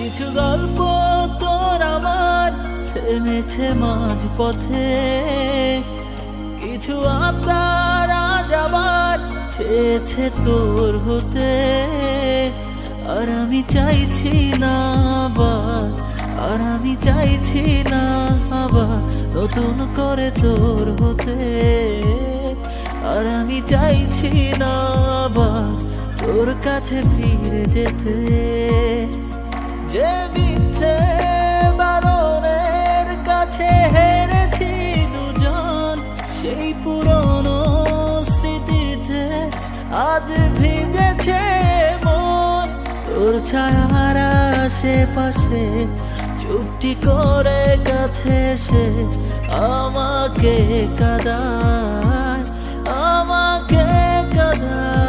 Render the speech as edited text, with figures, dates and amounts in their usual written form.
কিছু গল্প তোর আমার থেমেছে মাঝ পথে, কিছু আবদার আজ আবার চেয়েছে তোর হতে। আর আমি চাইছি না আবার, আর আমি চাইছি না আবার নতুন করে তোর হতে। আর আমি চাইছি না আবার তোর কাছে ফিরে যেতে। যে মিথ্যে বারণের কাছে হেরেছি দুজন, সেই পুরনো স্মৃতিতে আজ ভিজেছে মন। তোর ছায়ার আশেপাশে চুপটি করে কাছে এসে আমাকে কাঁদায়, আমাকে কাঁদায়।